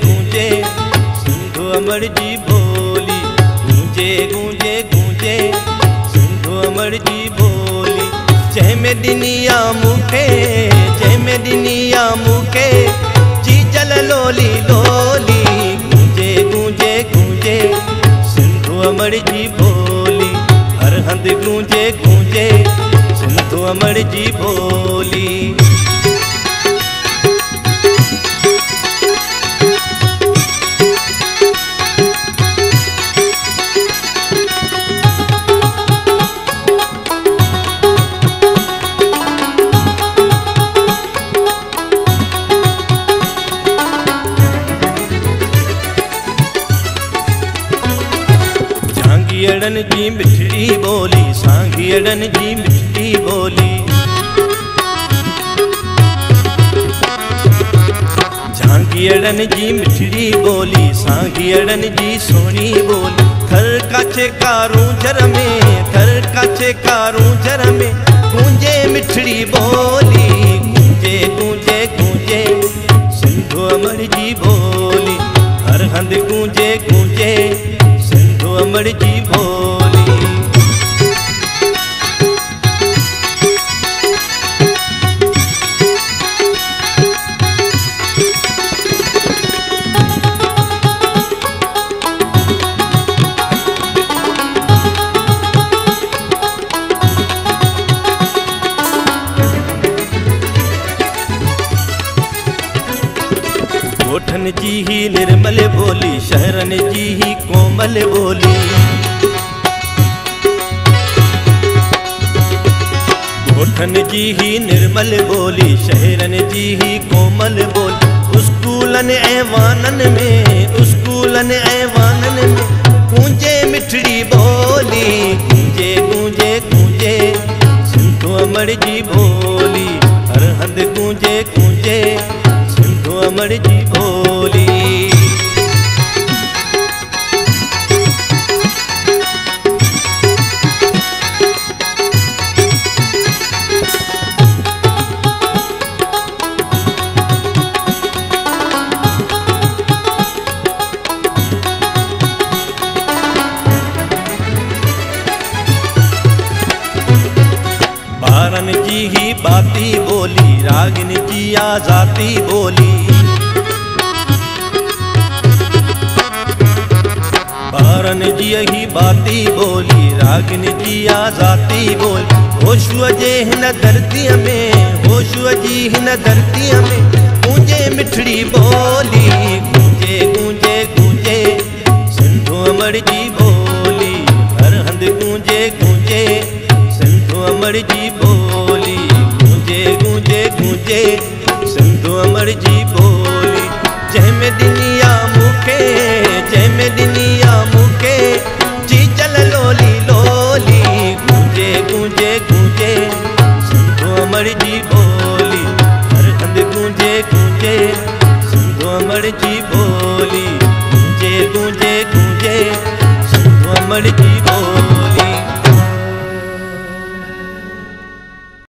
गूंजे सिंधु अमर जी बोली। गूंजे गूंजे गूंजे सिंधु अमर जी बोली। जय में दिनिया मुखे, जय में दिनिया मुखे जी जल लोली लोली। गूंजे गूंजे गूंजे सिंधु अमर जी बोली। हर हंध गूंजे गूंजे सिंधु अमर जी बोली। सांगियड़न जी मिठड़ी बोली, सांगियड़न जी मिठड़ी बोली। सांगियड़न जी मिठड़ी बोली, सांगियड़न जी सोनी बोली। थर काछे कारूं जर में, थर काछे कारूं जर में गूंजे मिठड़ी बोली। गूंजे गूंजे गूंजे सिंधु अमर जी बोली। हर हंध गूंजे गूंजे सिंधु अमर जी बोली। गोठन जी ही निर्मल बोली, शहरन जी ही कोमल बोली। गोठन जी ही निर्मल बोली, शहरन जी ही कोमल बोली। स्कूलन ऐवानन में, स्कूलन ऐवानन में गूंजे मिठड़ी बोली। गूंजे गूंजे गूंजे सिंधु अमर जी बोली। हर हंध गूंजे गूंजे सिंधु अमर जी बोली। बारन जी ही बाती बोली, रागिन जी आजाती बोली। बारन जी ही बाती बोली, रागिन जी आजाती बोली। होशु जे हिन धरती में, होशु जी हिन धरती में गूंजे मिठड़ी बोली। गूंजे गूंजे गूंजे सिंधु अमर जी बोली। हर हंध गूंजे गूंजे सिंधु अमर जी बोली। गूंजे गूंजे गूंजे सिंधु अमर जी बोली। जय में दिनिया मुखे, जय में दिनिया मुखे जी जल लोली लोली। गूंजे गूंजे गूंजे सिंधु अमर जी बोली। हर हंध गूंजे गूंजे सिंधु अमर जी बोली। गूंजे गूंजे गूंजे सिंधु अमर जी